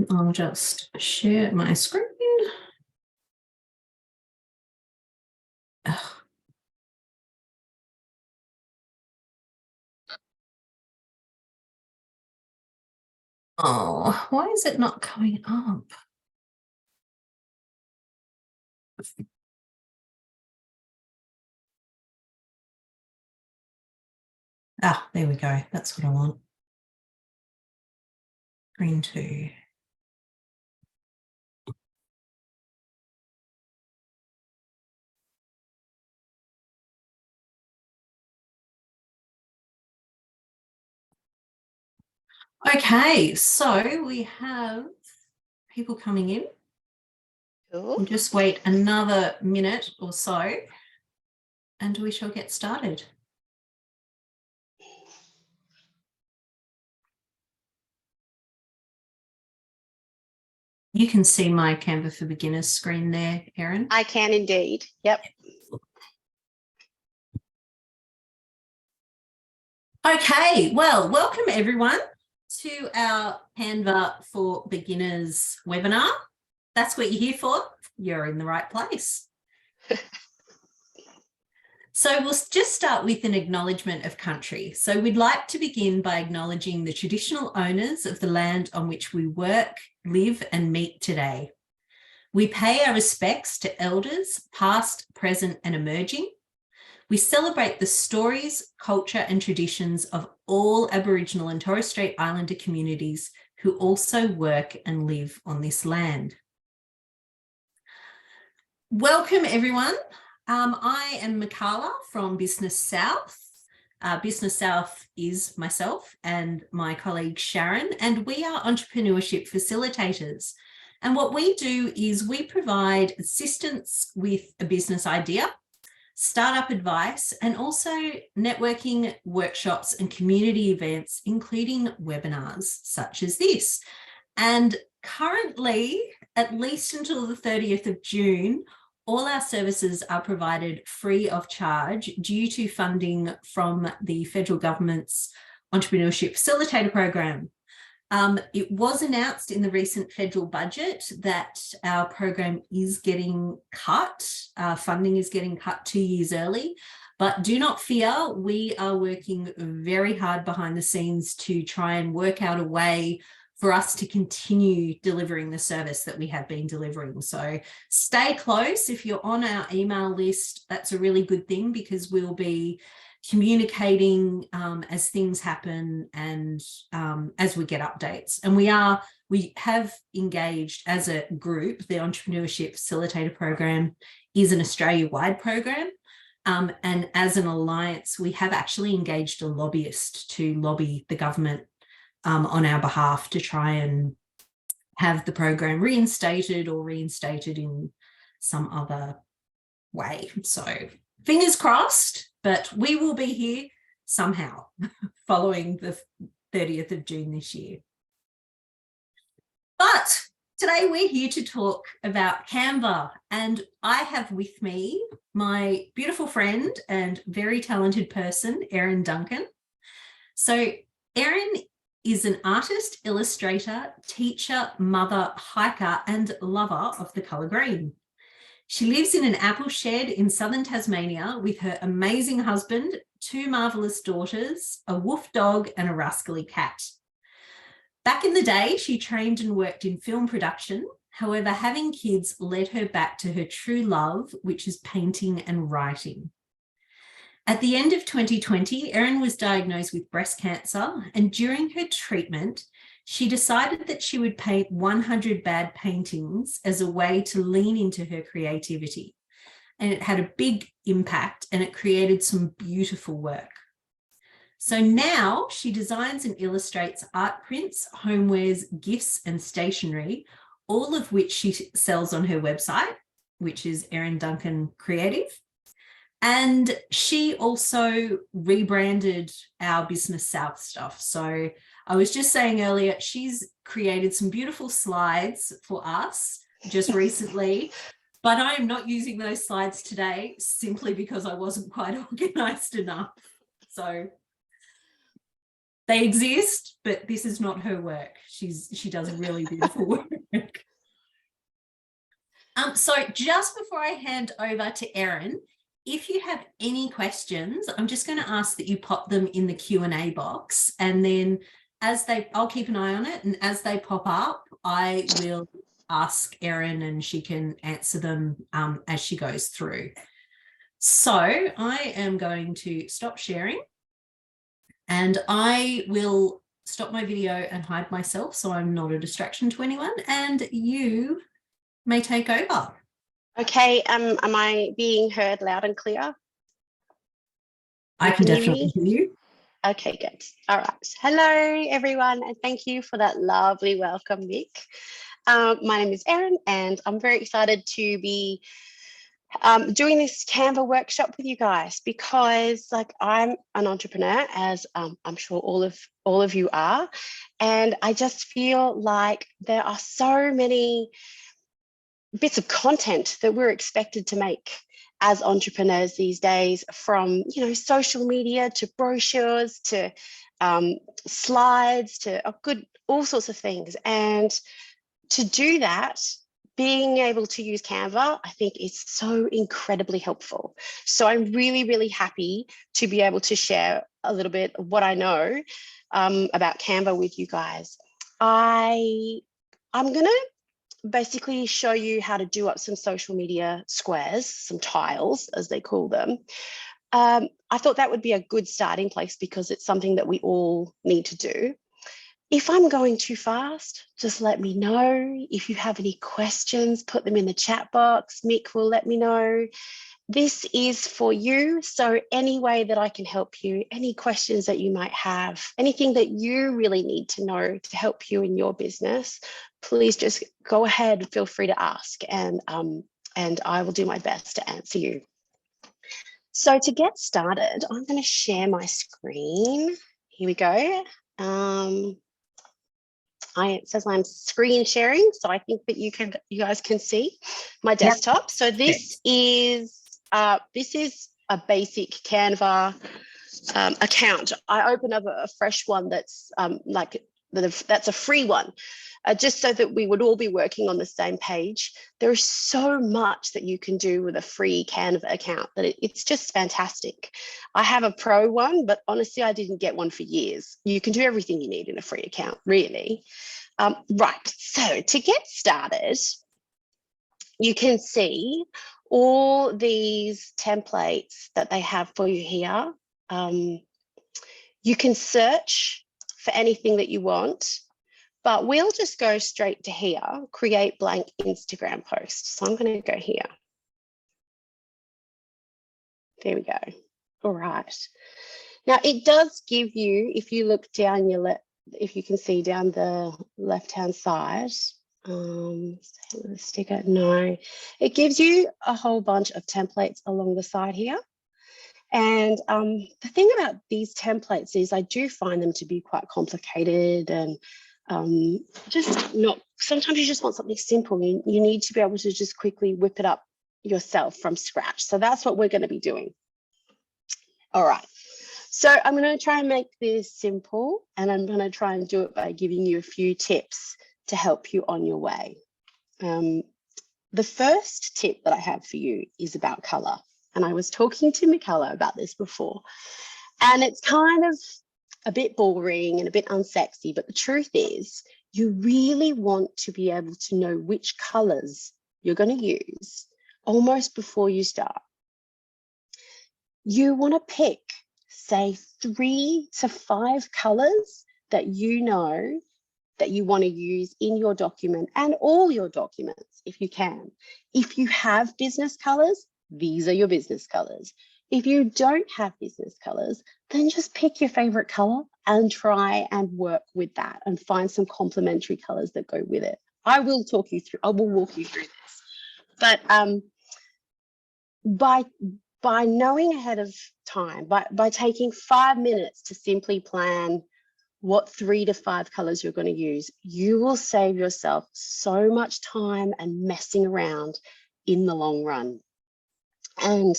I'll just share my screen. Ugh. Oh, why is it not coming up? Ah, there we go. That's what I want. Screen 2. Okay, so we have people coming in. Cool. We'll just wait another minute or so and we shall get started. You can see my Canva for Beginners screen there, Erin. I can indeed. Yep. Okay, well, welcome everyone to our Canva for Beginners webinar. That's what you're here for. You're in the right place. So we'll just start with an acknowledgement of country. So we'd like to begin by acknowledging the traditional owners of the land on which we work, live and meet today. We pay our respects to elders, past, present and emerging. We celebrate the stories, culture and traditions of all Aboriginal and Torres Strait Islander communities who also work and live on this land. Welcome everyone. I am Mikala from Business South. Business South is myself and my colleague Sharon, and we are entrepreneurship facilitators. And what we do is we provide assistance with a business idea, startup advice, and also networking workshops and community events, including webinars such as this. And currently, at least until the 30th of June, all our services are provided free of charge due to funding from the federal government's Entrepreneurship Facilitator Program. It was announced in the recent federal budget that our program is getting cut, funding is getting cut 2 years early, but do not fear, we are working very hard behind the scenes to try and work out a way for us to continue delivering the service that we have been delivering. So stay close. If you're on our email list, that's a really good thing because we'll be communicating as things happen and as we get updates. And we have engaged as a group. The Entrepreneurship Facilitator Program is an Australia-wide program. And as an alliance, we have actually engaged a lobbyist to lobby the government on our behalf to try and have the program reinstated or reinstated in some other way. So fingers crossed, but we will be here somehow following the 30th of June this year. But today we're here to talk about Canva, and I have with me my beautiful friend and very talented person, Erin Duncan. So Erin is an artist, illustrator, teacher, mother, hiker, and lover of the colour green. She lives in an apple shed in southern Tasmania with her amazing husband, 2 marvellous daughters, a wolf dog, and a rascally cat. Back in the day, she trained and worked in film production. However, having kids led her back to her true love, which is painting and writing. At the end of 2020, Erin was diagnosed with breast cancer, and during her treatment, she decided that she would paint 100 bad paintings as a way to lean into her creativity. And it had a big impact and it created some beautiful work. So now she designs and illustrates art prints, homewares, gifts, and stationery, all of which she sells on her website, which is Erin Duncan Creative. And she also rebranded our Business South stuff. So I was just saying earlier, she's created some beautiful slides for us just recently, but I am not using those slides today simply because I wasn't quite organized enough. So They exist, but this is not her work. She does really beautiful work. So just before I hand over to Erin, if you have any questions, I'm just going to ask that you pop them in the Q&A box, and then I'll keep an eye on it, and as they pop up, I will ask Erin and she can answer them as she goes through. So I am going to stop sharing, and I will stop my video and hide myself so I'm not a distraction to anyone, and you may take over. Okay, am I being heard loud and clear? I can definitely hear you. Okay, good. All right. Hello, everyone, and thank you for that lovely welcome, Mick. My name is Erin, and I'm very excited to be doing this Canva workshop with you guys, because like I'm an entrepreneur, as I'm sure all of you are, and I just feel like there are so many bits of content that we're expected to make as entrepreneurs these days, from social media to brochures to slides to all sorts of things. And to do that, being able to use Canva, I think, is so incredibly helpful. So I'm really, really happy to be able to share a little bit of what I know about Canva with you guys. I'm going to basically show you how to do up some social media squares, some tiles, as they call them. I thought that would be a good starting place because it's something that we all need to do. If I'm going too fast, just let me know. If you have any questions, put them in the chat box. Mick will let me know. This is for you, so any way that I can help you, any questions that you might have, anything that you really need to know to help you in your business, please just go ahead, feel free to ask, and I will do my best to answer you. So to get started, I'm going to share my screen. Here we go. It says I'm screen sharing, so I think that you guys can see my desktop. Yep. So this is a basic Canva account. I open up a fresh one that's that's a free one, just so that we would all be working on the same page. There is so much that you can do with a free Canva account that it's just fantastic. I have a pro one, but honestly, I didn't get one for years. You can do everything you need in a free account, really. Right, so to get started, you can see all these templates that they have for you here. You can search for anything that you want, but we'll just go straight to here, create blank Instagram post. So I'm going to go here. There we go. All right. Now it does give you, if you look down if you can see down the left-hand side, sticker, no, it gives you a whole bunch of templates along the side here. And the thing about these templates is I do find them to be quite complicated, and just not, sometimes you just want something simple. You need to be able to just quickly whip it up yourself from scratch. So that's what we're going to be doing. All right. So I'm going to try and make this simple, and I'm going to try and do it by giving you a few tips to help you on your way. The first tip that I have for you is about color. And I was talking to Michaela about this before, and it's kind of a bit boring and a bit unsexy, but the truth is you really want to be able to know which colors you're going to use almost before you start. You want to pick, say, 3 to 5 colors that you know that you want to use in your document, and all your documents if you can. If you have business colors, these are your business colors. If you don't have business colors, then just pick your favorite color and try and work with that and find some complementary colors that go with it. I will walk you through this. But by knowing ahead of time, by taking 5 minutes to simply plan what 3 to 5 colors you're going to use, you will save yourself so much time and messing around in the long run. And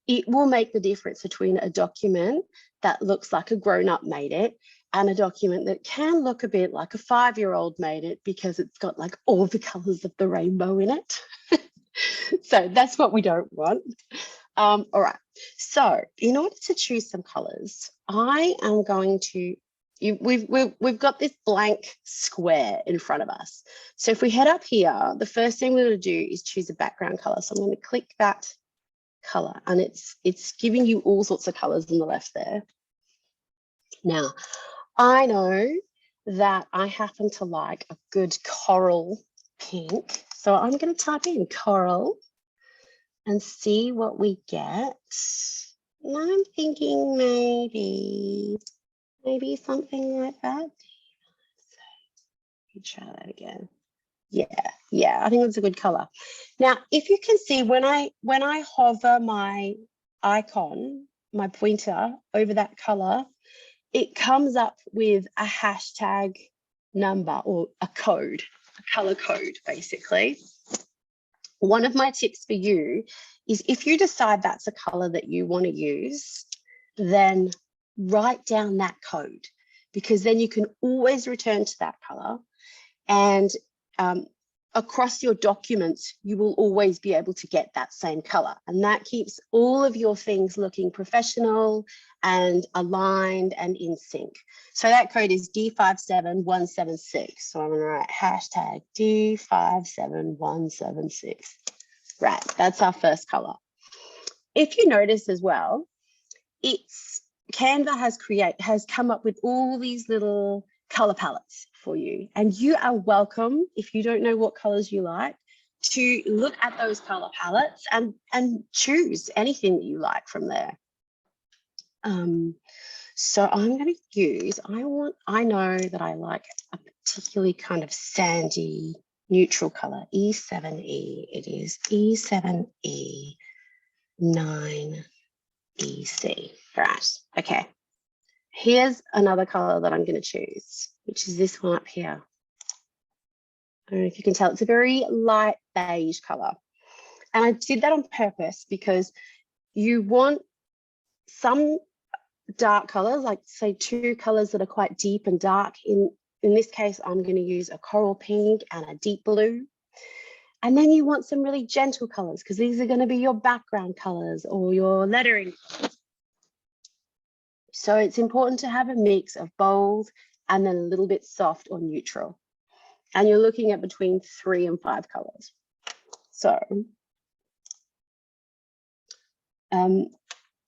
it will make the difference between a document that looks like a grown-up made it and a document that can look a bit like a 5-year-old made it because it's got like all the colors of the rainbow in it. So that's what we don't want. All right, so in order to choose some colors, I am going to, we've got this blank square in front of us. So if we head up here, the first thing we're going to do is choose a background color. So I'm going to click that color, and it's giving you all sorts of colors on the left there. Now, I know that I happen to like a good coral pink. So I'm going to type in coral and see what we get. And I'm thinking maybe something like that. So try that again. Yeah, I think that's a good color. Now, if you can see, when I hover my icon, my pointer over that color, it comes up with a hashtag number or a code, a color code, basically. One of my tips for you is if you decide that's a color that you want to use, then write down that code, because then you can always return to that color. And across your documents, you will always be able to get that same color. And that keeps all of your things looking professional and aligned and in sync. So that code is D57176. So I'm going to write hashtag D57176. Right, that's our first color. If you notice as well, Canva has come up with all these little color palettes for you, and you are welcome, if you don't know what colors you like, to look at those color palettes and choose anything that you like from there. So I'm going to use, I know that I like a particularly kind of sandy neutral color, E7E. It is E7E9EC. Right, okay. Here's another color that I'm going to choose, which is this one up here. I don't know if you can tell, it's a very light beige color. And I did that on purpose because you want some dark colors, like say 2 colors that are quite deep and dark. In this case, I'm going to use a coral pink and a deep blue. And then you want some really gentle colors, because these are going to be your background colors or your lettering. So it's important to have a mix of bold and then a little bit soft or neutral. And you're looking at between 3 and 5 colors. So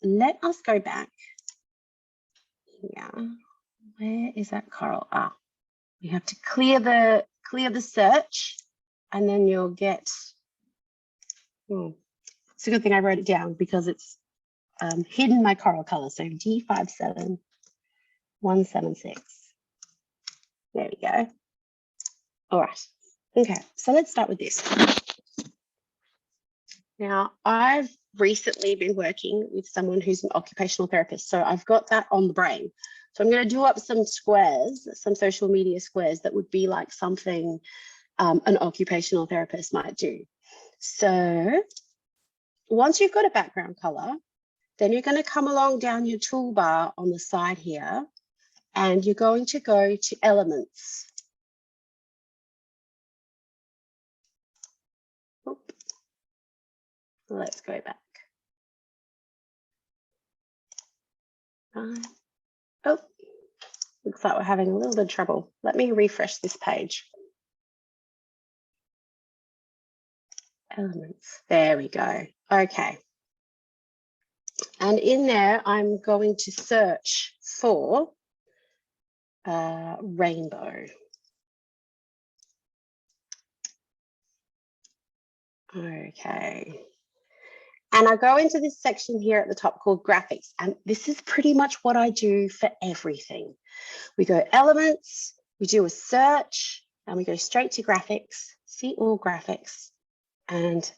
let us go back. Yeah, where is that coral? Ah, you have to clear the search, and then you'll get. It's a good thing I wrote it down, because it's hidden my coral color. So D57176. There we go. All right. Okay, so let's start with this. Now, I've recently been working with someone who's an occupational therapist, so I've got that on the brain. So I'm going to do up some squares, some social media squares that would be like something an occupational therapist might do. So once you've got a background color, then you're going to come along down your toolbar on the side here, and you're going to go to elements. Oop. Let's go back. Oh, looks like we're having a little bit of trouble. Let me refresh this page. Elements, there we go. Okay. And in there, I'm going to search for rainbow. Okay. And I go into this section here at the top called graphics. And this is pretty much what I do for everything. We go elements, we do a search, and we go straight to graphics, see all graphics, and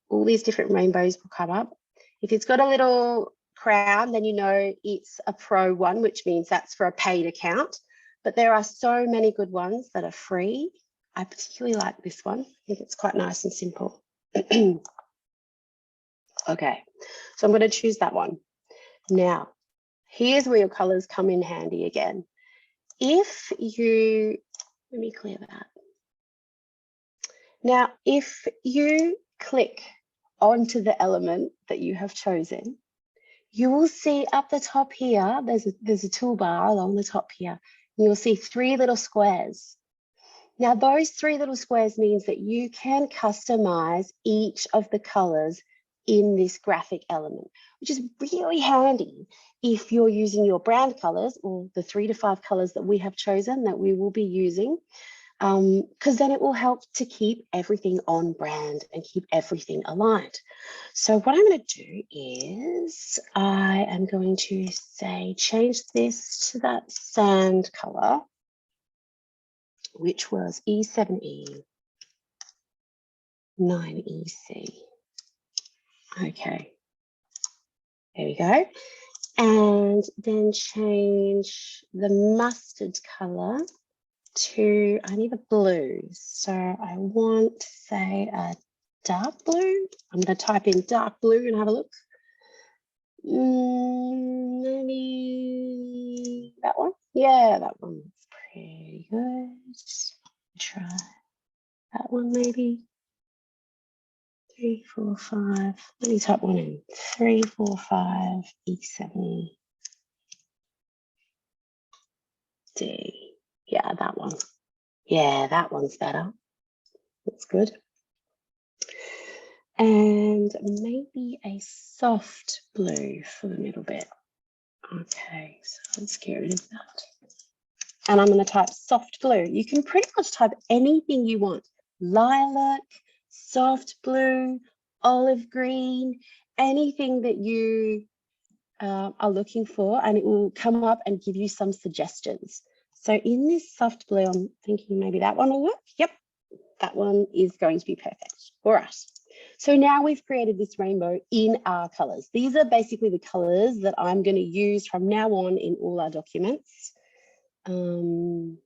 all these different rainbows will come up. If it's got a little crown, then you know it's a pro one, which means that's for a paid account. But there are so many good ones that are free. I particularly like this one. I think it's quite nice and simple. Okay, so I'm going to choose that one. Now, here's where your colors come in handy again. if you, let me clear that. Now, if you click onto the element that you have chosen, you will see up the top here, there's a toolbar along the top here. And you'll see 3 little squares. Now, those 3 little squares means that you can customize each of the colors in this graphic element, which is really handy if you're using your brand colors or the 3 to 5 colors that we have chosen that we will be using, because then it will help to keep everything on brand and keep everything aligned. So what I'm going to do is I am going to say change this to that sand color, which was E7E 9EC. Okay, there we go. And then change the mustard color to, I need a blue. So I want to say a dark blue. I'm going to type in dark blue and have a look. Maybe that one. Yeah, that one's pretty good. Try that one maybe. 3, 4, 5. Let me type one in. 3, 4, 5, E7, D. Yeah, that one. Yeah, that one's better. That's good. And maybe a soft blue for the middle bit. Okay, so let's get rid of that. And I'm going to type soft blue. You can pretty much type anything you want. Lilac, soft blue, olive green, anything that you are looking for, and it will come up and give you some suggestions. So in this soft blue, I'm thinking maybe that one will work. Yep, that one is going to be perfect. All right. So now we've created this rainbow in our colors. These are basically the colors that I'm going to use from now on in all our documents. And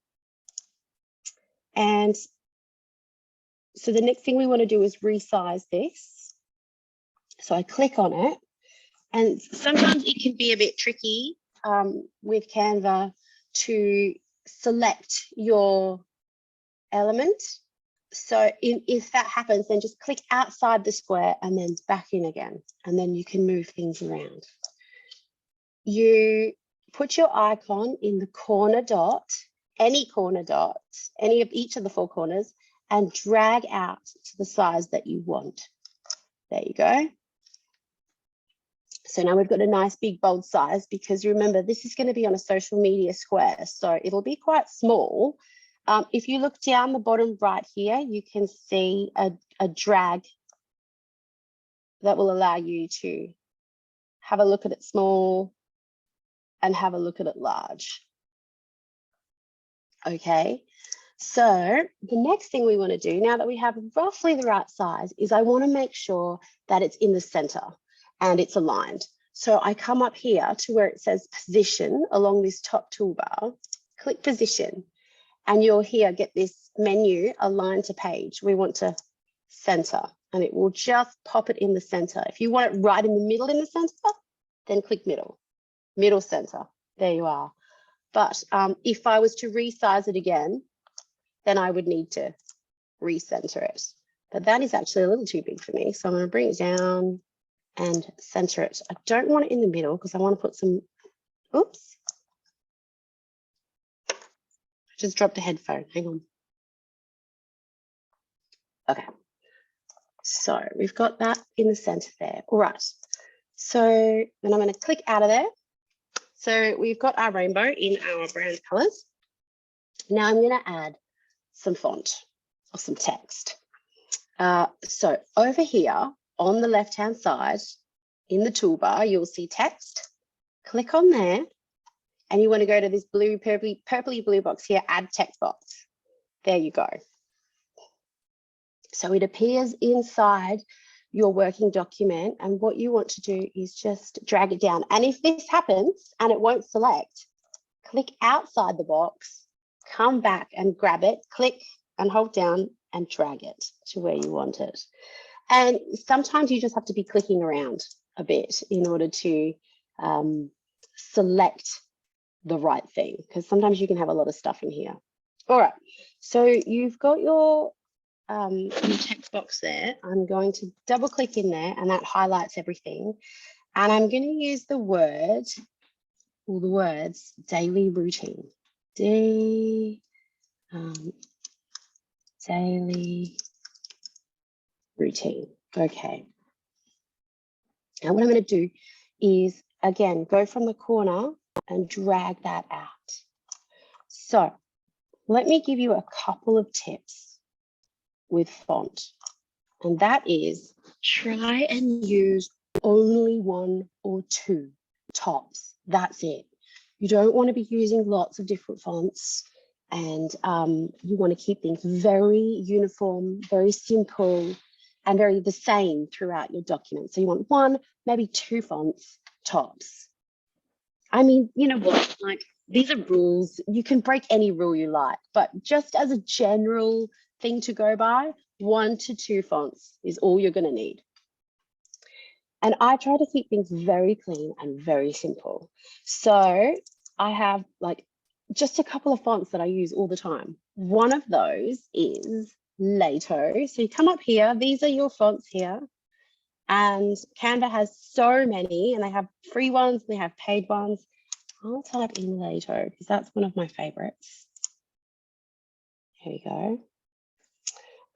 so the next thing we want to do is resize this. So I click on it, and sometimes it can be a bit tricky with Canva to select your element. So if that happens, then just click outside the square and then back in again, and then you can move things around. You put your icon in the corner dot, any corner dot, any of each of the 4 corners, and drag out to the size that you want. There you go. So now we've got a nice big bold size, because remember, this is going to be on a social media square, so it'll be quite small. If you look down the bottom right here, you can see a drag that will allow you to have a look at it small and have a look at it large. Okay, so the next thing we want to do, now that we have roughly the right size, is I want to make sure that it's in the center and it's aligned. So I come up here to where it says position along this top toolbar, click position, and you'll here get this menu, align to page. We want to center, and it will just pop it in the center. If you want it right in the middle in the center, then click middle, middle center. There you are. But if I was to resize it again, then I would need to recenter it. But that is actually a little too big for me. So I'm going to bring it down and center it. I don't want it in the middle because I want to put some, oops. I just dropped a headphone, hang on. Okay, so we've got that in the center there. All right, so then I'm going to click out of there. So we've got our rainbow in our brand colors. Now I'm going to add some font or some text. So over here on the left-hand side in the toolbar, you'll see text. Click on there, and you want to go to this blue, purpley blue box here, add text box. There you go. So it appears inside your working document, and what you want to do is just drag it down. And if this happens and it won't select, click outside the box, come back and grab it, click and hold down and drag it to where you want it. And sometimes you just have to be clicking around a bit in order to select the right thing, because sometimes you can have a lot of stuff in here. All right, so you've got your text box there. I'm going to double click in there and that highlights everything. And I'm going to use the word, or the words, daily routine. Daily routine. Okay. Now what I'm going to do is, again, go from the corner and drag that out. So let me give you a couple of tips with font. And that is, try and use only 1 or 2 tops. That's it. You don't want to be using lots of different fonts, and you want to keep things very uniform, very simple, and very the same throughout your document. So you want 1, maybe 2 fonts tops. I mean, you know what, like, these are rules. You can break any rule you like, but just as a general thing to go by, 1 to 2 fonts is all you're going to need. And I try to keep things very clean and very simple. So I have like just a couple of fonts that I use all the time. One of those is Lato. So you come up here, these are your fonts here. And Canva has so many, and they have free ones, and they have paid ones. I'll type in Lato because that's one of my favorites. Here we go.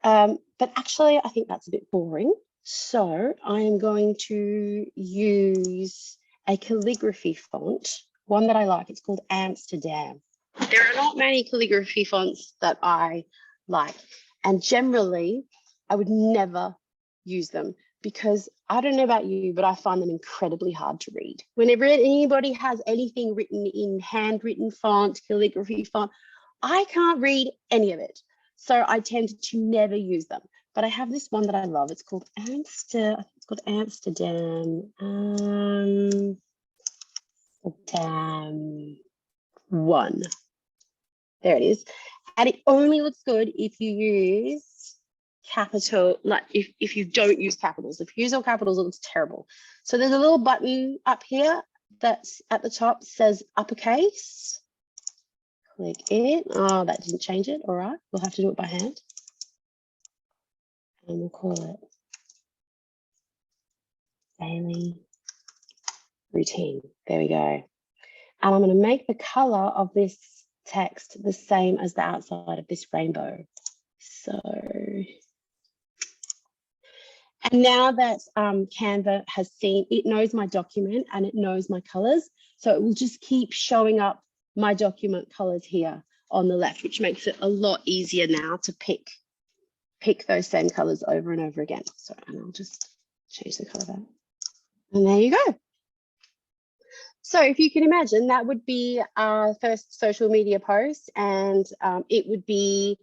But actually, I think that's a bit boring. So I am going to use a calligraphy font, one that I like. It's called Amsterdam. There are not many calligraphy fonts that I like. And generally, I would never use them because I don't know about you, but I find them incredibly hard to read. Whenever anybody has anything written in handwritten font, calligraphy font, I can't read any of it. So I tend to never use them. But I have this one that I love. It's called Amsterdam. Amsterdam 1. There it is. And it only looks good if you use capital, like if you don't use capitals. If you use all capitals, it looks terrible. So there's a little button up here that's at the top, says uppercase. Click it. Oh, that didn't change it. All right, we'll have to do it by hand. And we'll call it daily routine. There we go. And I'm going to make the color of this text the same as the outside of this rainbow. So, and now that Canva has seen, it knows my document and it knows my colors. So it will just keep showing up my document colors here on the left, which makes it a lot easier now to pick those same colors over and over again. So, and I'll just change the color back. And there you go. So if you can imagine, that would be our first social media post, and it would be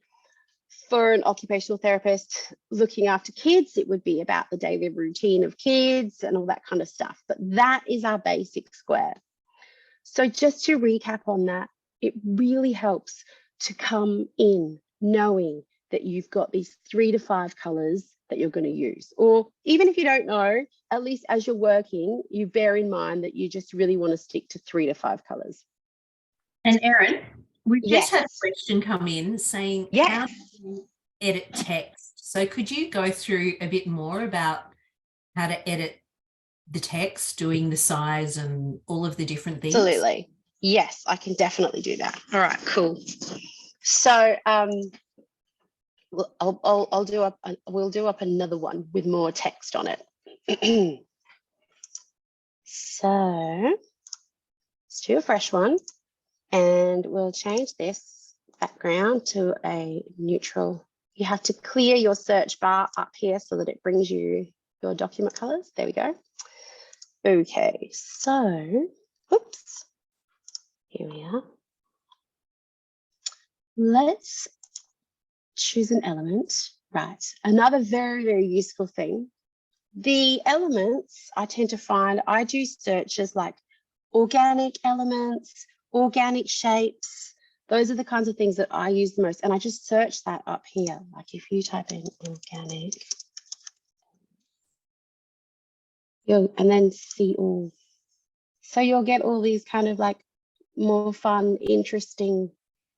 for an occupational therapist looking after kids. It would be about the daily routine of kids and all that kind of stuff. But that is our basic square. So just to recap on that, it really helps to come in knowing that you've got these 3 to 5 colors that you're going to use. Or even if you don't know, at least as you're working, you bear in mind that you just really want to stick to 3 to 5 colors. And Erin, we've just had a question come in saying, how do you edit text? So could you go through a bit more about how to edit the text, doing the size and all of the different things? Absolutely. Yes, I can definitely do that. All right, cool. So we'll do up another one with more text on it. So let's do a fresh one, and we'll change this background to a neutral. You have to clear your search bar up here so that it brings you your document colors. There we go. Okay, so, oops, here we are. Let's choose an element. Right, another very, very useful thing. The elements I tend to find, I do searches like organic elements, organic shapes. Those are the kinds of things that I use the most. And I just search that up here. Like if you type in organic, and then see all. So you'll get all these kind of like more fun, interesting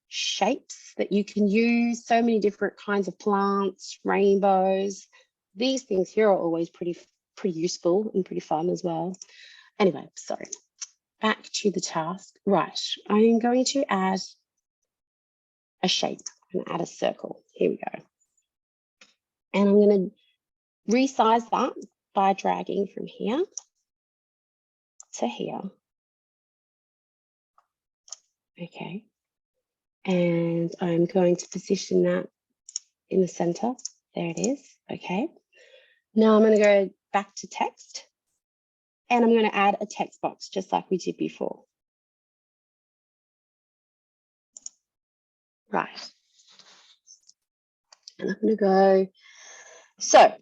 shapes that you can use. So many different kinds of plants, rainbows. These things here are always pretty useful and pretty fun as well. Anyway, sorry, back to the task. Right, I'm going to add a shape. I'm going to add a circle. Here we go. And I'm going to resize that by dragging from here to here. Okay. And I'm going to position that in the center. There it is. Okay. Now I'm going to go back to text, and I'm going to add a text box just like we did before. Right. And I'm going to go. So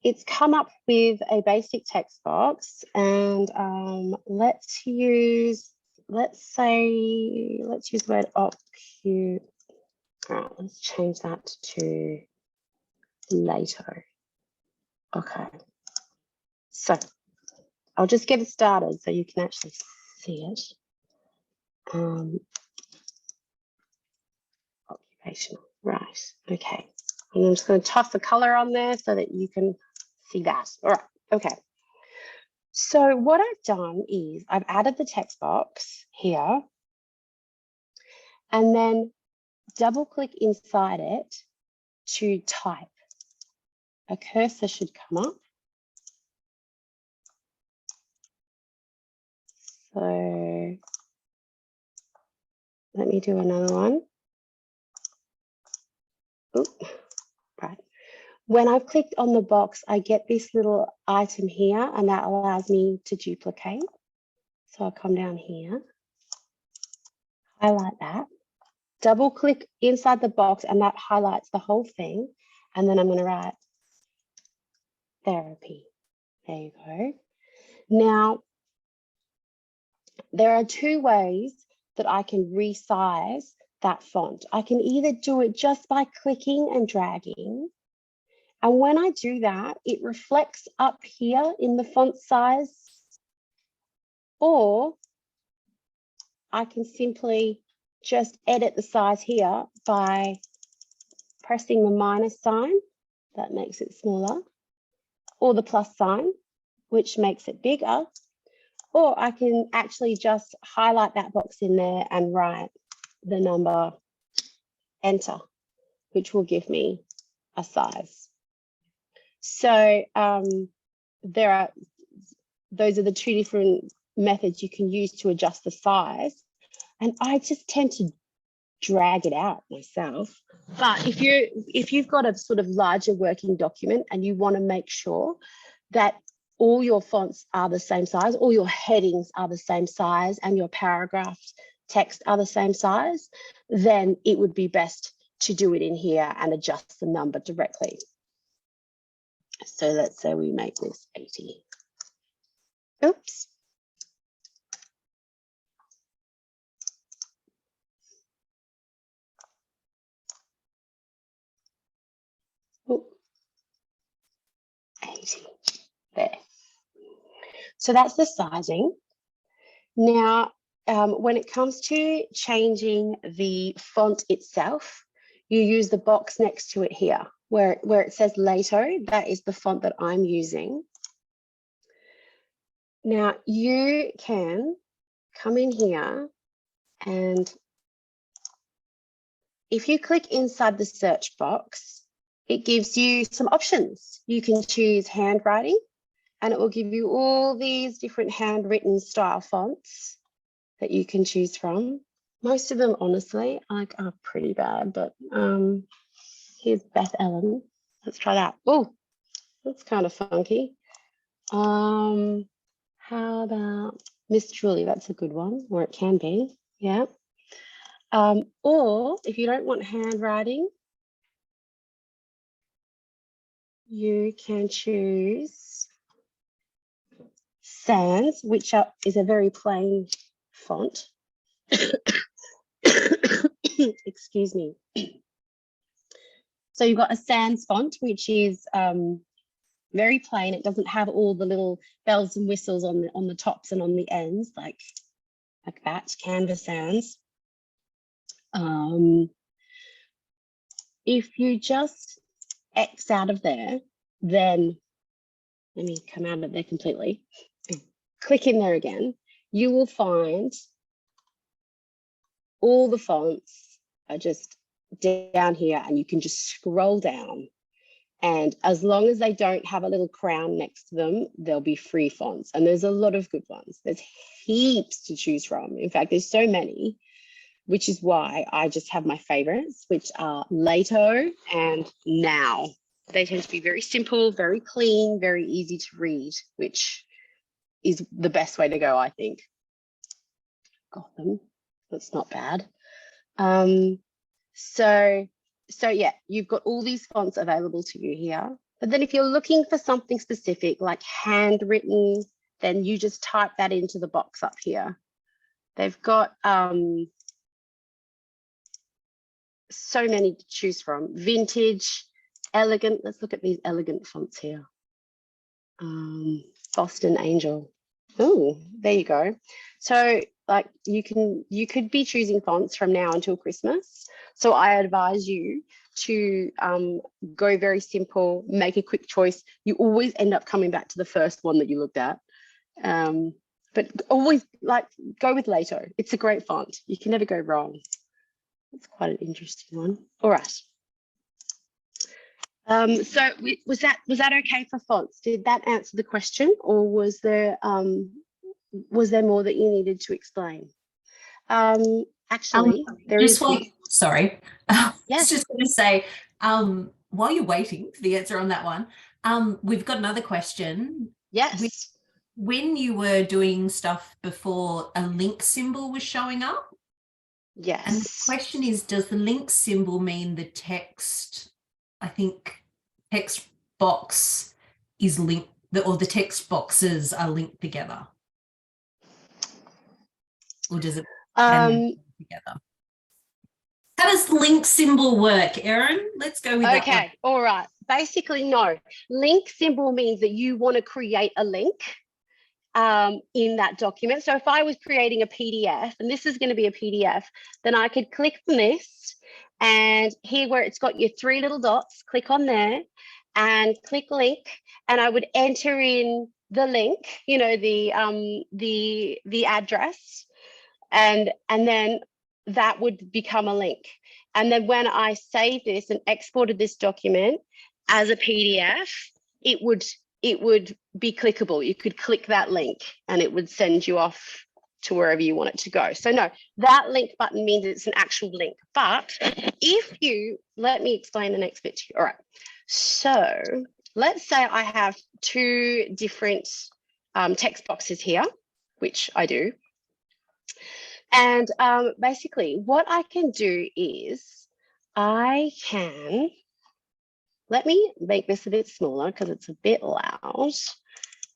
it's come up with a basic text box, and let's use the word occup. All right, let's change that to later. Okay. So I'll just get it started so you can actually see it. Occupational, right, okay. And I'm just going to toss the color on there so that you can see that. All right, okay. So what I've done is I've added the text box here, and then double click inside it to type. A cursor should come up. So let me do another one. Oop, right. When I've clicked on the box, I get this little item here, and that allows me to duplicate. So I'll come down here, highlight that, double click inside the box, and that highlights the whole thing. And then I'm going to write therapy. There you go. Now, there are two ways that I can resize that font. I can either do it just by clicking and dragging. And when I do that, it reflects up here in the font size, or I can simply just edit the size here by pressing the minus sign, that makes it smaller, or the plus sign, which makes it bigger, or I can actually just highlight that box in there and write the number, enter, which will give me a size. So those are the two different methods you can use to adjust the size. And I just tend to drag it out myself. But if you've got a sort of larger working document and you want to make sure that all your fonts are the same size, all your headings are the same size, and your paragraph text are the same size, then it would be best to do it in here and adjust the number directly. So let's say we make this 80. Oops. Oh, 80, there. So that's the sizing. Now, when it comes to changing the font itself, you use the box next to it here, where it says Lato. That is the font that I'm using. Now, you can come in here, and if you click inside the search box, it gives you some options. You can choose handwriting, and it will give you all these different handwritten style fonts that you can choose from. Most of them, honestly, are pretty bad, but here's Beth Ellen. Let's try that. Oh, that's kind of funky. How about Miss Julie? That's a good one, or it can be, yeah. Or if you don't want handwriting, you can choose Sans, which is a very plain font. Excuse me. So you've got a sans font, which is very plain. It doesn't have all the little bells and whistles on the tops and on the ends, like like that, Canva sounds. If you just X out of there, then let me come out of there completely. Click in there again. You will find all the fonts are just down here, and you can just scroll down. And as long as they don't have a little crown next to them, there'll be free fonts. And there's a lot of good ones. There's heaps to choose from. In fact, there's so many, which is why I just have my favorites, which are Lato and Now. They tend to be very simple, very clean, very easy to read, which is the best way to go, I think. Gotham, that's not bad. So yeah, you've got all these fonts available to you here. But then if you're looking for something specific like handwritten, then you just type that into the box up here. They've got so many to choose from. Vintage, elegant. Let's look at these elegant fonts here. Boston Angel. Oh, there you go. So like you could be choosing fonts from now until Christmas. So I advise you to go very simple, make a quick choice. You always end up coming back to the first one that you looked at. But always like go with Lato. It's a great font. You can never go wrong. It's quite an interesting one. All right. So was that okay for fonts? Did that answer the question, or was there more that you needed to explain? Actually, there is. Sorry. Yes. I was just going to say, while you're waiting for the answer on that one, we've got another question. Yes. When you were doing stuff before, a link symbol was showing up. Yes. And the question is, does the link symbol mean the text, I think text box is linked, or the text boxes are linked together? Or does it together? How does the link symbol work, Erin? Let's go with that one. Okay, all right. Basically, no. Link symbol means that you want to create a link in that document. So if I was creating a PDF, and this is going to be a PDF, then I could click on this, and here where it's got your three little dots, click on there and click link, and I would enter in the link, you know, the address, and then that would become a link. And then when I save this and exported this document as a PDF, it would be clickable. You could click that link and it would send you off to wherever you want it to go. So no, that link button means it's an actual link. But if you, let me explain the next bit to you. All right. So let's say I have two different text boxes here, which I do. And basically what I can do is I can, let me make this a bit smaller because it's a bit loud.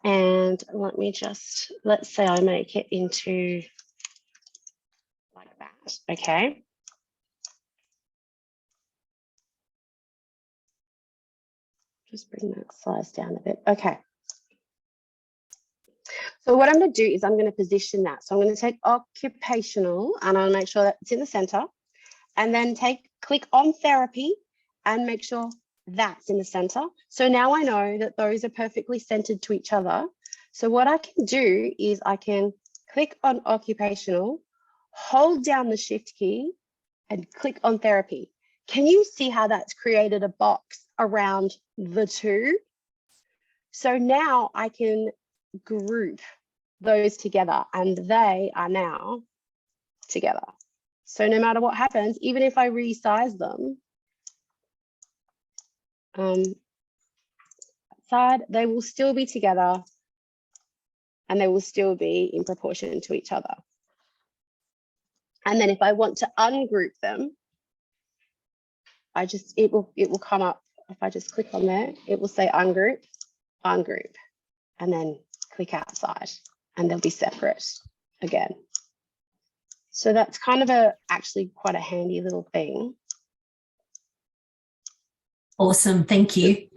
And let me just, let's say I make it into like that, okay? Just bring that size down a bit, okay. So what I'm going to do is I'm going to position that. So I'm going to take occupational and I'll make sure that it's in the center, and then click on therapy and make sure that's in the center. So now I know that those are perfectly centered to each other. So what I can do is I can click on occupational, hold down the shift key and click on therapy. Can you see how that's created a box around the two? So now I can group those together and they are now together. So no matter what happens, even if I resize them, side, they will still be together and they will still be in proportion to each other. And then if I want to ungroup them, it will come up. If I just click on there, it will say ungroup, ungroup, and then click outside and they'll be separate again. So that's kind of actually quite a handy little thing. Awesome, thank you.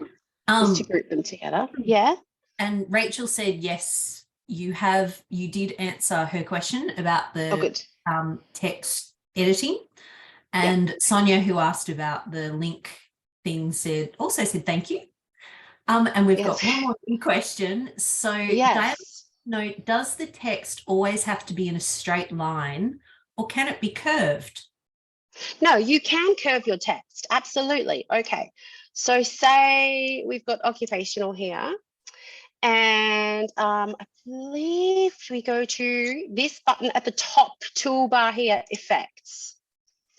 Just to group them together, yeah. And Rachel said yes, you did answer her question about Oh, the good. text editing. Yep. And Sonia, who asked about the link thing, also said thank you. And we've Yes. got one more question. So Dale, Yes. no, does the text always have to be in a straight line, or can it be curved? No, you can curve your text. Absolutely. Okay. So say we've got occupational here. And I believe we go to this button at the top toolbar here, effects.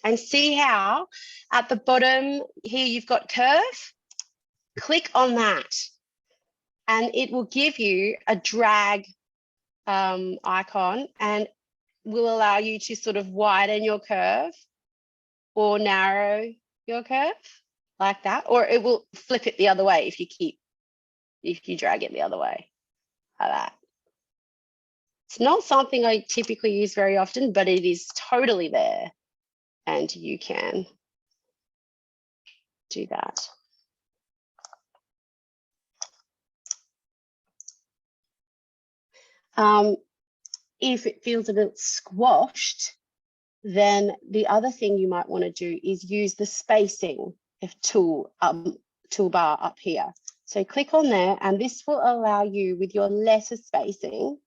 And see how at the bottom here you've got curve? Click on that. And it will give you a drag icon and will allow you to sort of widen your curve or narrow your curve like that. Or it will flip it the other way if you drag it the other way like that. It's not something I typically use very often, but it is totally there and you can do that. If it feels a bit squashed, then the other thing you might want to do is use the spacing toolbar up here. So click on there, and this will allow you with your letter spacing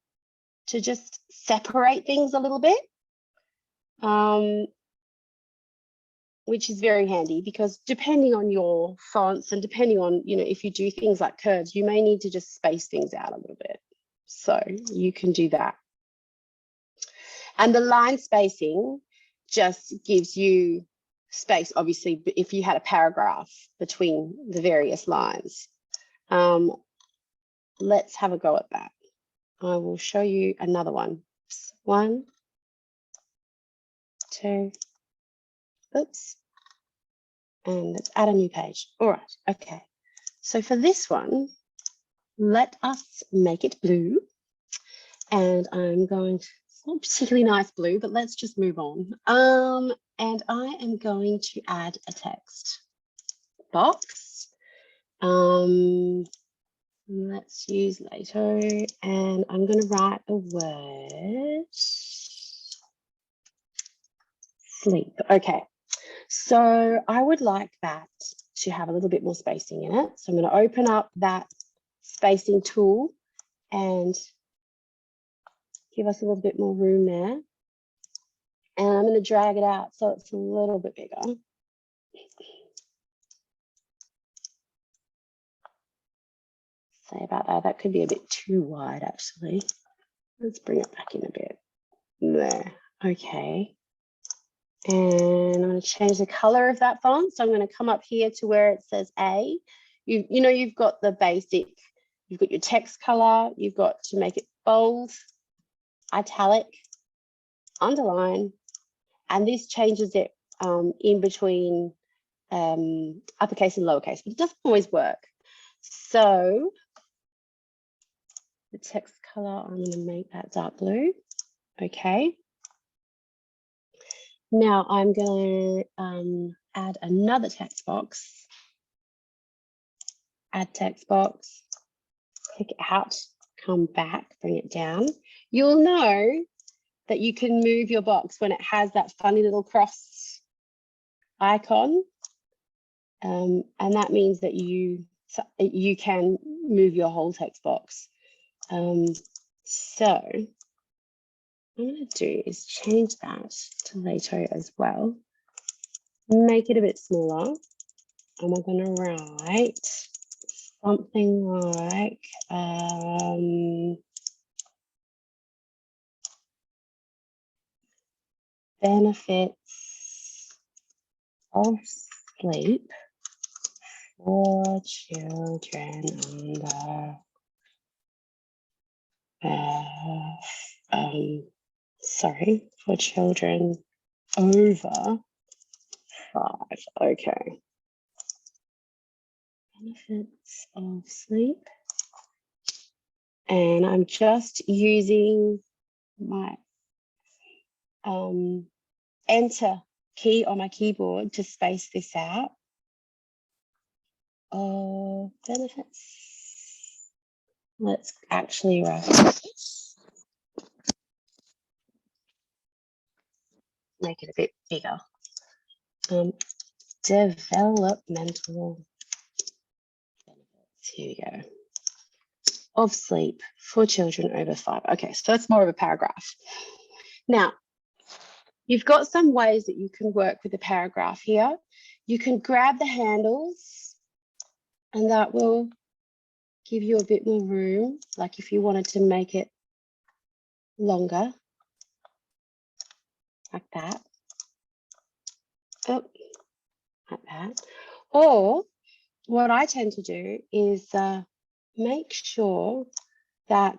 to just separate things a little bit, which is very handy because depending on your fonts and depending on, if you do things like curves, you may need to just space things out a little bit. So you can do that. And the line spacing just gives you space, obviously, if you had a paragraph between the various lines. Let's have a go at that. I will show you another one. 1, 2, oops. And let's add a new page. All right, okay. So for this one, let us make it blue. And I'm going to, it's not particularly nice blue, but let's just move on. And I am going to add a text box. Let's use Lato, and I'm going to write the word sleep. Okay, so I would like that to have a little bit more spacing in it. So I'm going to open up that spacing tool and give us a little bit more room there. And I'm going to drag it out so it's a little bit bigger. Say about that. That could be a bit too wide, actually. Let's bring it back in a bit. There. Okay. And I'm going to change the color of that font. So I'm going to come up here to where it says A. You've got the basic, you've got your text color, you've got to make it bold, italic, underline, and this changes it in between uppercase and lowercase, but it doesn't always work. So the text color, I'm going to make that dark blue. Okay. Now I'm going to add another text box. Add text box. Click out, come back, bring it down. You'll know that you can move your box when it has that funny little cross icon. And that means that you can move your whole text box. So what I'm going to do is change that to Lato as well. Make it a bit smaller. And we're going to write something like benefits of sleep for children under for children over 5. Okay. Benefits of sleep. And I'm just using my enter key on my keyboard to space this out. Benefits Let's actually write this. Make it a bit bigger. Developmental benefits. Here we go. Of sleep for children over 5. Okay, so that's more of a paragraph. Now, you've got some ways that you can work with the paragraph here. You can grab the handles, and that will give you a bit more room, like if you wanted to make it longer, like that. Oh, like that. Or what I tend to do is make sure that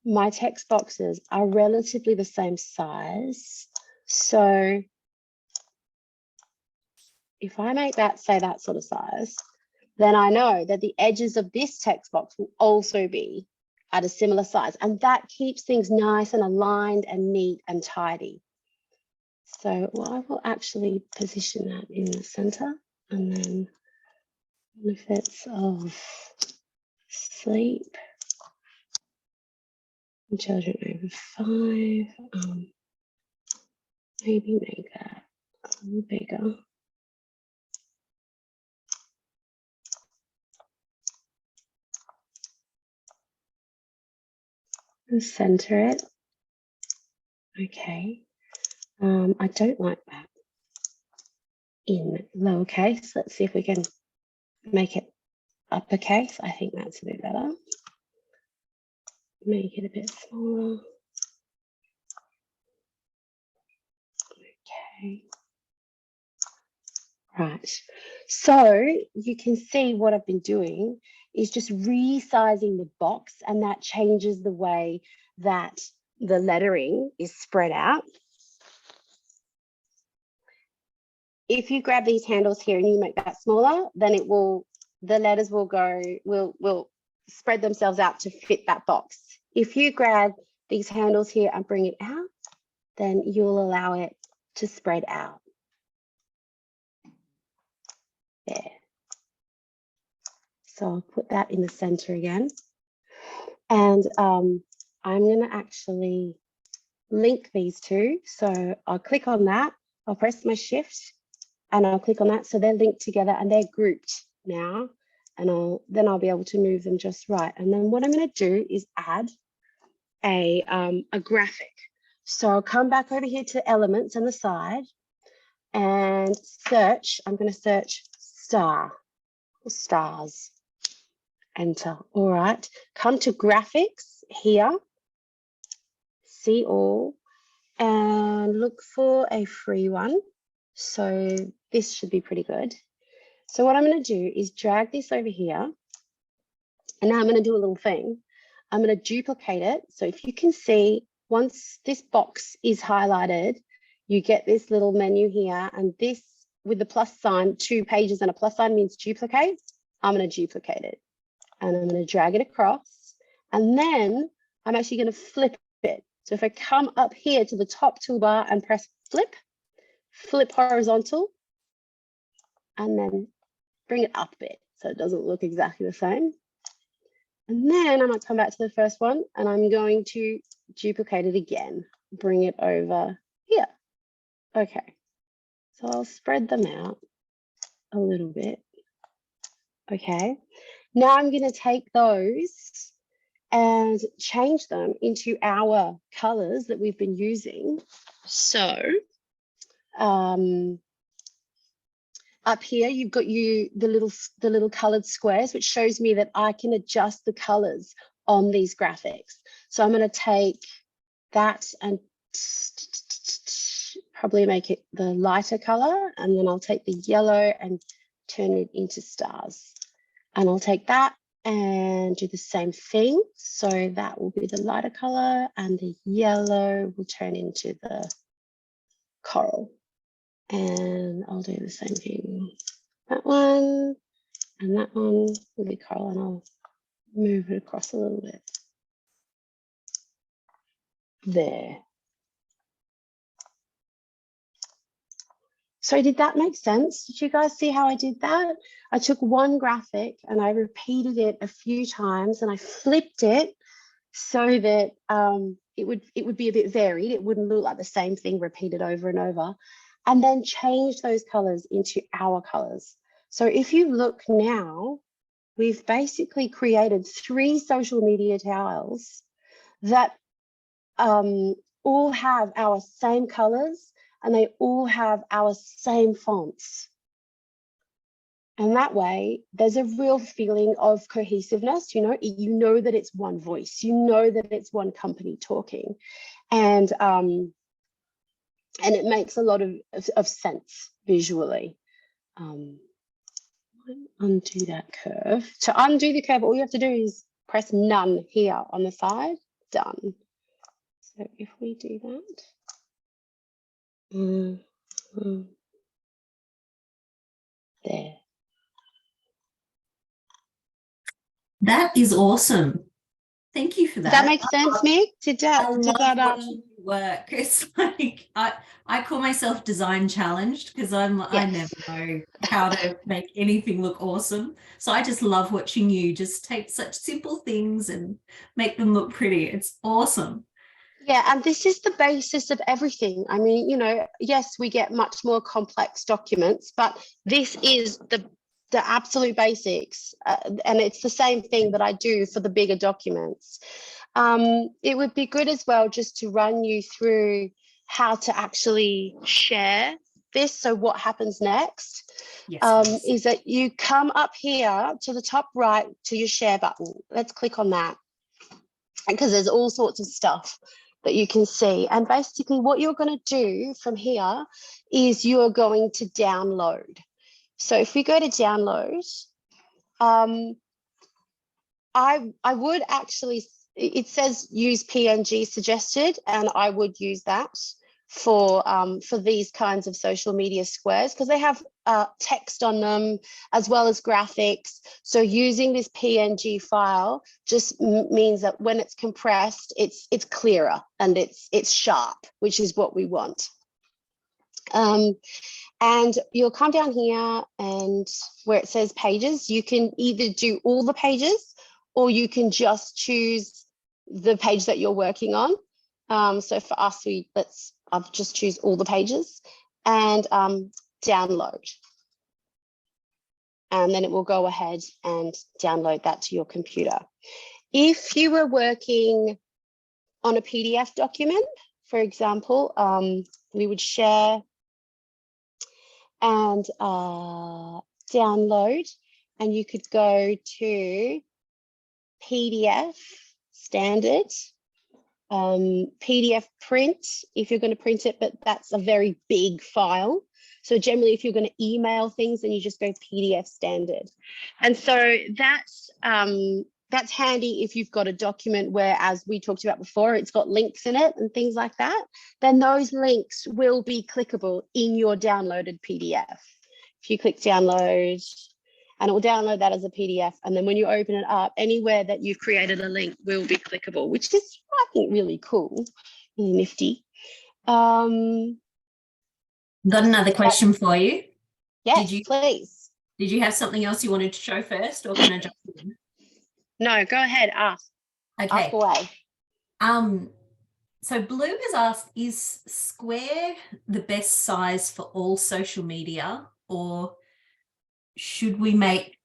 my text boxes are relatively the same size. So if I make that, say, that sort of size, then I know that the edges of this text box will also be at a similar size. And that keeps things nice and aligned and neat and tidy. So I will actually position that in the center, and then benefits of sleep in children over 5. Maybe make that a little bigger. And center it. Okay. I don't like that in lowercase. Let's see if we can make it uppercase. I think that's a bit better. Make it a bit smaller. Okay. Right. So you can see what I've been doing is just resizing the box, and that changes the way that the lettering is spread out. If you grab these handles here and you make that smaller, then the letters will spread themselves out to fit that box. If you grab these handles here and bring it out, then you'll allow it to spread out. There. So I'll put that in the center again. And I'm going to actually link these two. So I'll click on that. I'll press my shift and I'll click on that. So they're linked together and they're grouped now. And then I'll be able to move them just right. And then what I'm going to do is add a graphic. So I'll come back over here to elements on the side and search. I'm going to search star or stars. Enter. All right. Come to graphics here. See all and look for a free one. So this should be pretty good. So what I'm going to do is drag this over here. And now I'm going to do a little thing. I'm going to duplicate it. So if you can see, once this box is highlighted, you get this little menu here. And this with the plus sign, 2 pages and a plus sign means duplicate. I'm going to duplicate it. And I'm going to drag it across. And then I'm actually going to flip it. So if I come up here to the top toolbar and press flip horizontal, and then bring it up a bit so it doesn't look exactly the same. And then I'm going to come back to the first one and I'm going to duplicate it again, bring it over here. Okay, so I'll spread them out a little bit. Okay, now I'm going to take those and change them into our colors that we've been using. So up here, you've got the little colored squares, which shows me that I can adjust the colors on these graphics. So I'm going to take that and probably make it the lighter color. And then I'll take the yellow and turn it into stars. And I'll take that and do the same thing. So that will be the lighter color and the yellow will turn into the coral. And I'll do the same thing. That one and that one will be coral, and I'll move it across a little bit. There. So did that make sense? Did you guys see how I did that? I took one graphic and I repeated it a few times and I flipped it so that it would be a bit varied. It wouldn't look like the same thing repeated over and over. And then change those colors into our colors. So if you look now, we've basically created 3 social media tiles that all have our same colors and they all have our same fonts. And that way, there's a real feeling of cohesiveness. You know that it's one voice. You know that it's one company talking, and it makes a lot of sense visually. Undo that curve. To undo the curve, all you have to do is press none here on the side. Done. So if we do that, there. That is awesome. Thank you for that. Does that make sense, Mick? I love watching you work. It's like I call myself design challenged because I never know how to make anything look awesome. So I just love watching you just take such simple things and make them look pretty. It's awesome. Yeah, and this is the basis of everything. I mean, yes, we get much more complex documents, but this is the absolute basics. And it's the same thing that I do for the bigger documents. It would be good as well just to run you through how to actually share this. So what happens next is that you come up here to the top right to your share button. Let's click on that because there's all sorts of stuff that you can see. And basically what you're going to do from here is you're going to download. So if we go to download, I would actually, it says use PNG suggested, and I would use that for these kinds of social media squares because they have text on them as well as graphics. So using this PNG file just means that when it's compressed, it's clearer and it's sharp, which is what we want. And you'll come down here and where it says pages, you can either do all the pages or you can just choose the page that you're working on. So for us, I'll just choose all the pages and download. And then it will go ahead and download that to your computer. If you were working on a PDF document, for example, we would share and download, and you could go to PDF standard, PDF print if you're going to print it, but that's a very big file. So generally, if you're going to email things, then you just go PDF standard. And so that's handy if you've got a document where, as we talked about before, it's got links in it and things like that. Then those links will be clickable in your downloaded PDF. If you click download, and it will download that as a PDF. And then when you open it up, anywhere that you've created a link will be clickable, which is, I think, really cool, really nifty. Got another question for you. Yes, please. Did you have something else you wanted to show first, or can I jump in? No, go ahead, ask. Okay. Ask away. So Blue has asked, is square the best size for all social media, or should we make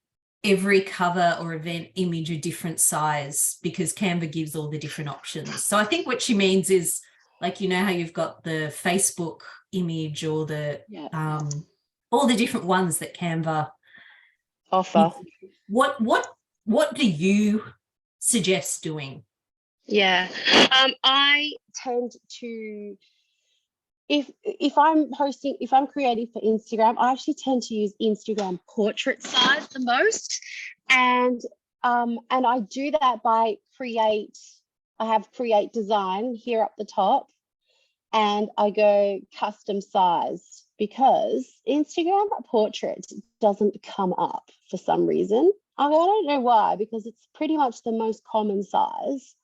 every cover or event image a different size because Canva gives all the different options? So I think what she means is, like, how you've got the Facebook image or the all the different ones that Canva offer. What do you suggest doing? Yeah, I tend to, if I'm creating for Instagram, I actually tend to use Instagram portrait size the most, and I do that by I have create design here up the top, and I go custom size because Instagram portrait doesn't come up for some reason. I don't know why, because it's pretty much the most common size.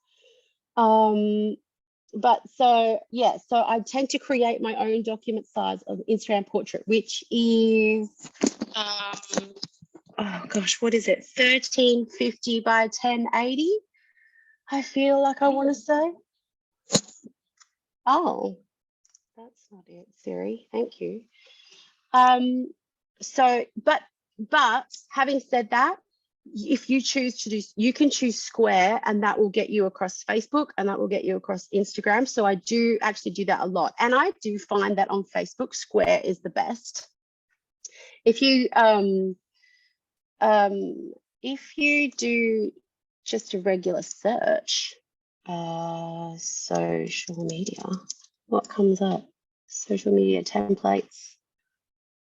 so yeah, so I tend to create my own document size of Instagram portrait, which is oh gosh, what is it? 1350 by 1080. I feel like I want to say. Oh, that's not it, Siri. Thank you. So, but having said that, if you choose to do, you can choose square, and that will get you across Facebook, and that will get you across Instagram. So I do actually do that a lot, and I do find that on Facebook, square is the best. If you do just a regular search, social media, what comes up? Social media templates.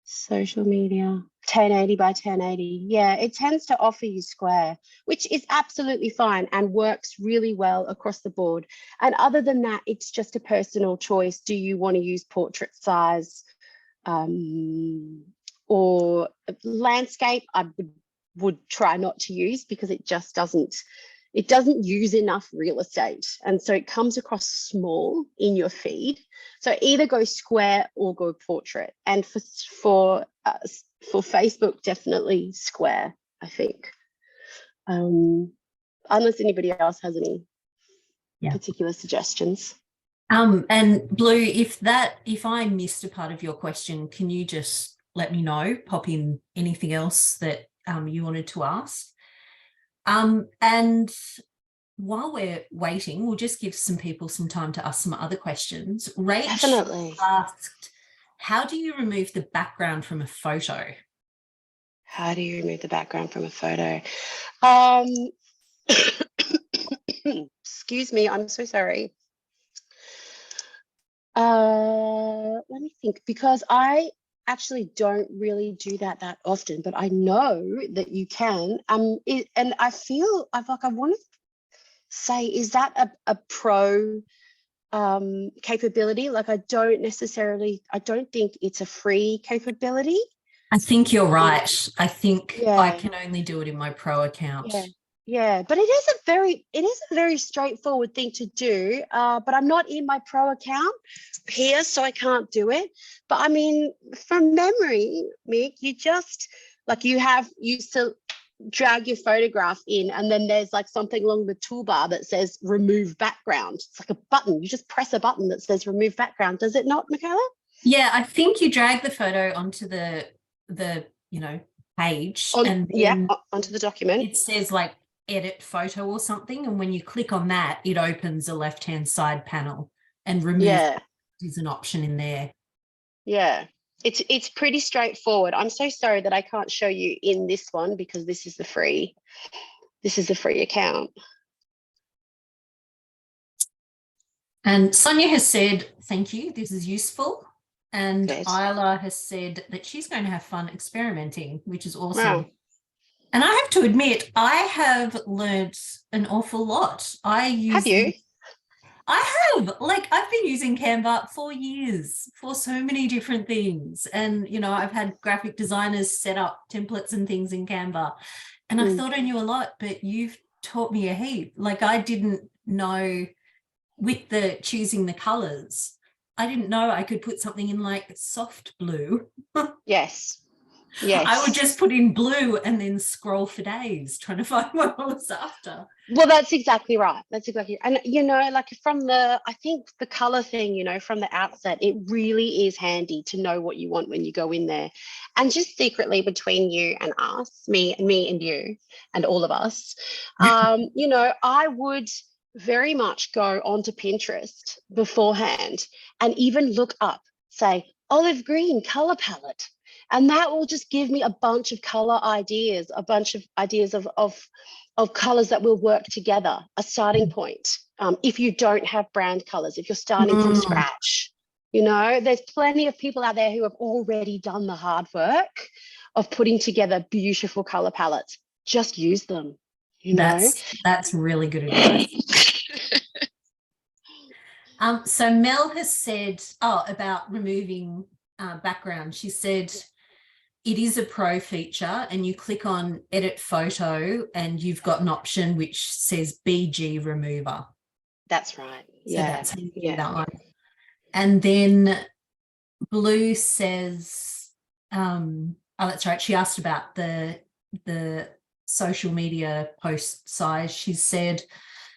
Social media, 1080 by 1080. Yeah, it tends to offer you square, which is absolutely fine and works really well across the board. And other than that, it's just a personal choice. Do you want to use portrait size or landscape? I would try not to use, because it just doesn't use enough real estate, and so it comes across small in your feed. So either go square or go portrait, and for Facebook, definitely square, I think, unless anybody else has any particular suggestions. And Blue, if I missed a part of your question, can you just let me know, pop in anything else that you wanted to ask? And while we're waiting, we'll just give some people some time to ask some other questions. Rach asked, how do you remove the background from a photo? How do you remove the background from a photo? Excuse me, I'm so sorry. Let me think, because I actually don't really do that often, but I know that you can. And I feel I want to say, is that a pro capability? Like, I don't think it's a free capability. I think you're right. I think I can only do it in my pro account. Yeah, but it is a very straightforward thing to do. But I'm not in my pro account here, so I can't do it. But I mean, from memory, Mick, you just used to drag your photograph in, and then there's like something along the toolbar that says remove background. It's like a button. You just press a button that says remove background. Does it not, Michaela? Yeah, I think you drag the photo onto the page, and then onto the document. It says like edit photo or something, and when you click on that, it opens a left-hand side panel, and remove is an option in there. Yeah, it's pretty straightforward. I'm so sorry that I can't show you in this one, because this is the free account. And Sonia has said, thank you, this is useful. And Isla has said that she's going to have fun experimenting, which is awesome. Wow. And I have to admit, I have learnt an awful lot. Have you? I have. Like, I've been using Canva for years for so many different things. And, I've had graphic designers set up templates and things in Canva. And I thought I knew a lot, but you've taught me a heap. Like, I didn't know with the choosing the colours, I didn't know I could put something in like soft blue. Yes. I would just put in blue and then scroll for days trying to find what I was after. Well, that's exactly right. And, like I think the color thing, from the outset, it really is handy to know what you want when you go in there. And just secretly between you and us, me and you and all of us, I would very much go onto Pinterest beforehand and even look up, say, olive green color palette. And that will just give me a bunch of color ideas, a bunch of ideas of colors that will work together, a starting point. If you don't have brand colors, if you're starting from scratch, there's plenty of people out there who have already done the hard work of putting together beautiful color palettes. Just use them, That's really good advice. So Mel has said, about removing background. She said, it is a pro feature, and you click on edit photo and you've got an option which says BG remover. That's right. So Yeah. that's how you do Yeah. that one. And then Blue says, oh, that's right. She asked about the social media post size. She said,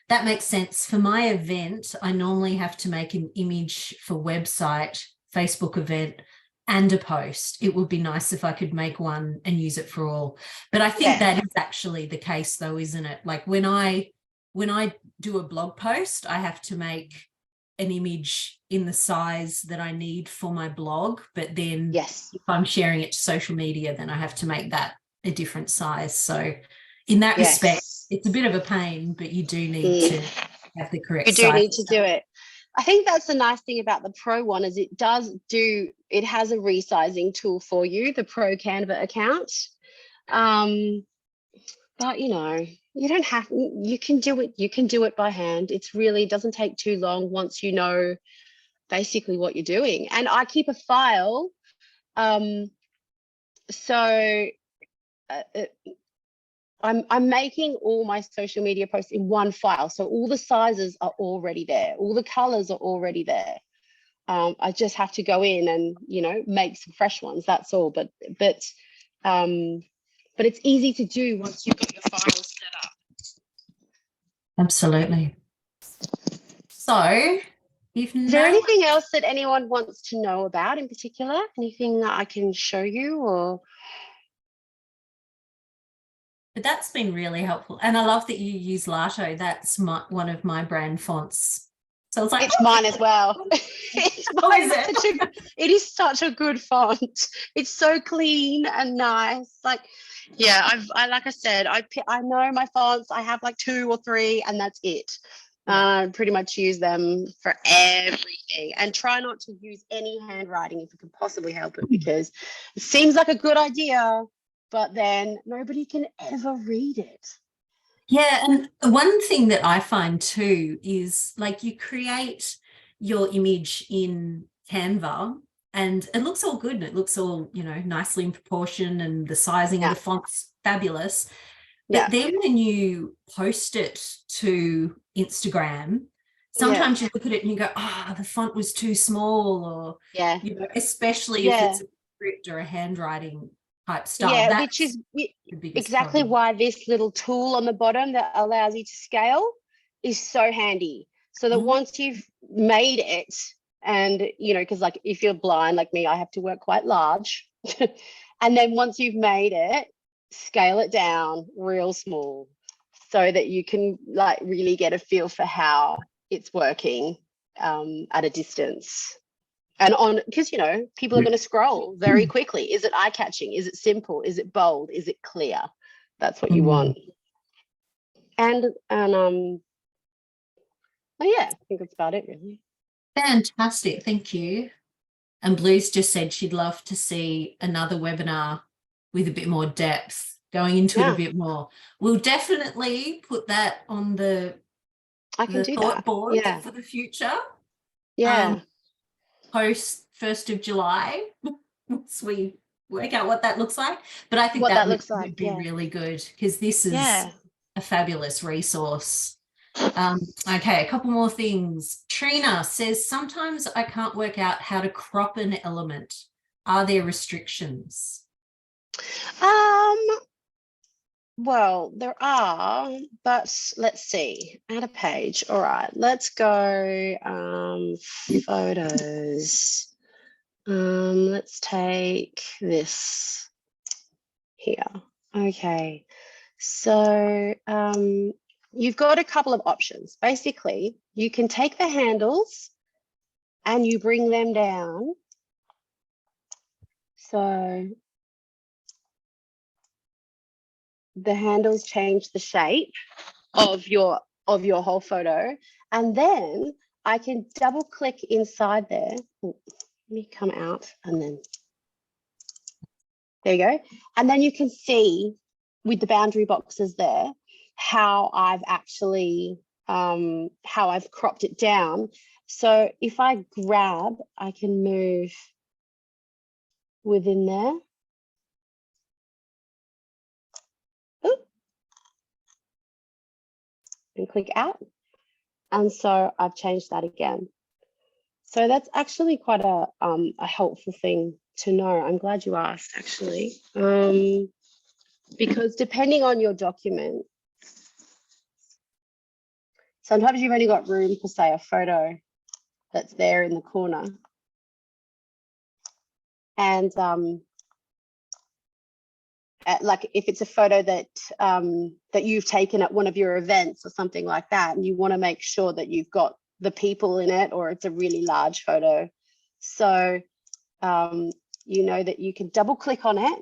that makes sense. For my event, I normally have to make an image for website, Facebook event, and a post. It would be nice if I could make one and use it for all. But I think that is actually the case though, isn't it? Like when I do a blog post, I have to make an image in the size that I need for my blog. But then Yes. if I'm sharing it to social media, then I have to make that a different size. So in that respect, it's a bit of a pain, but you do need to have the correct You do size. need to do it. I think that's the nice thing about the Pro one is it has a resizing tool for you, the Pro Canva account. But you don't have, you can do it by hand. It's really doesn't take too long once you know basically what you're doing. And I keep a file. So I'm making all my social media posts in one file. So all the sizes are already there. All the colors are already there. I just have to go in and, make some fresh ones. That's all. But it's easy to do once you've got your files set up. Absolutely. So is there anything else that anyone wants to know about in particular? Anything that I can show you or? But that's been really helpful. And I love that you use Lato. That's one of my brand fonts. So it's like, it's mine as well. It is such a good font. It's so clean and nice. Like, yeah, like I said, I know my fonts. I have like 2 or 3 and that's it. Pretty much use them for everything and try not to use any handwriting if you can possibly help it, because it seems like a good idea, but then nobody can ever read it. Yeah, and one thing that I find too is like you create your image in Canva and it looks all good and it looks all, nicely in proportion and the sizing of the font's fabulous. But then when you post it to Instagram, sometimes you look at it and you go, the font was too small, or especially if it's a script or a handwriting type style. Yeah, which is exactly why this little tool on the bottom that allows you to scale is so handy. So that once you've made it, and because like if you're blind like me, I have to work quite large. And then once you've made it, scale it down real small so that you can like really get a feel for how it's working at a distance. And because people are going to scroll very quickly. Is it eye-catching? Is it simple? Is it bold? Is it clear? That's what you want. And oh yeah, I think that's about it really. Fantastic, thank you. And Blue's just said she'd love to see another webinar with a bit more depth, going into it a bit more. We'll definitely put that on the thought board for the future. Yeah. Post 1st of July, once we work out what that looks like. But I think that would be really good because this is a fabulous resource. Okay, a couple more things. Trina says, sometimes I can't work out how to crop an element. Are there restrictions? Well, there are, but let's see. Add a page. All right, let's go photos. Let's take this here. Okay, so you've got a couple of options. Basically, you can take the handles and you bring them down. So the handles change the shape of your whole photo, and then I can double click inside there. Let me come out, and then there you go. And then you can see with the boundary boxes there how I've actually how I've cropped it down. So if I grab, I can move within there. And click out. And so I've changed that again. So that's actually quite a helpful thing to know. I'm glad you asked, actually, because depending on your document, sometimes you've only got room for, say, a photo that's there in the corner. And like if it's a photo that that you've taken at one of your events or something like that, and you want to make sure that you've got the people in it, or it's a really large photo. So you know that you can double click on it,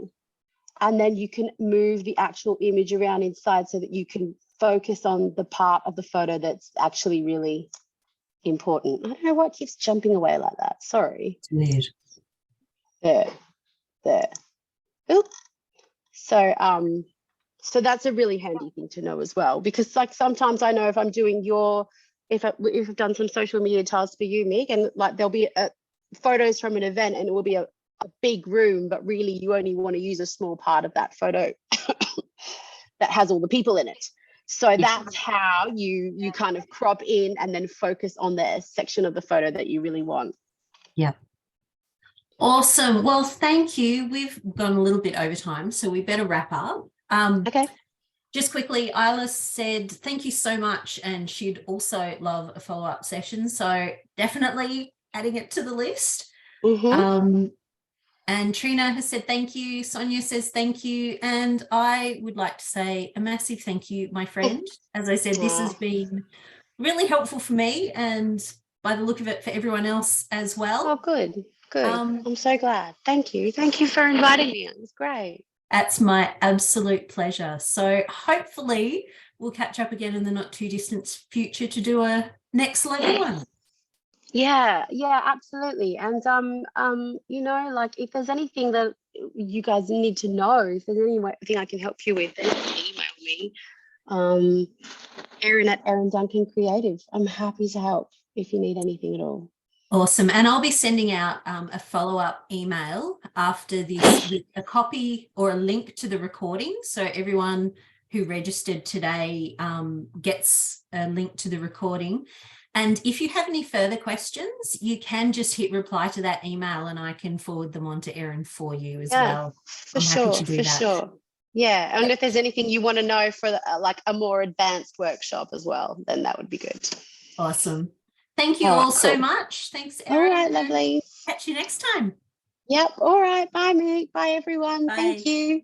and then you can move the actual image around inside so that you can focus on the part of the photo that's actually really important. I don't know what keeps jumping away like that. Sorry. It's weird. There. Oop. So so that's a really handy thing to know as well, because like sometimes I know if I'm doing if I've done some social media tasks for you, Meg, and like there'll be photos from an event and it will be a big room, but really you only want to use a small part of that photo that has all the people in it. So that's how you kind of crop in and then focus on the section of the photo that you really want. Yeah. Awesome. Well, thank you. We've gone a little bit over time, so we better wrap up. Okay. Just quickly, Isla said, thank you so much. And she'd also love a follow-up session. So definitely adding it to the list. And Trina has said, thank you. Sonia says, thank you. And I would like to say a massive thank you, my friend. As I said, this has been really helpful for me, and by the look of it, for everyone else as well. Oh, good. Good. I'm so glad. Thank you. Thank you for inviting me. It was great. That's my absolute pleasure. So hopefully we'll catch up again in the not too distant future to do a next level one. Yeah, absolutely. And you know, like if there's anything that you guys need to know, if there's anything I can help you with, then email me. Erin at Erin Duncan Creative. I'm happy to help if you need anything at all. Awesome. And I'll be sending out a follow-up email after this with a copy or a link to the recording. So everyone who registered today gets a link to the recording. And if you have any further questions, you can just hit reply to that email and I can forward them on to Erin for you as well. For sure. Yeah. And if there's anything you want to know for like a more advanced workshop as well, then that would be good. Awesome. Thank you all so much. Thanks, Erin. All right, lovely. Catch you next time. Yep. All right. Bye, Meg. Bye, everyone. Bye. Thank you.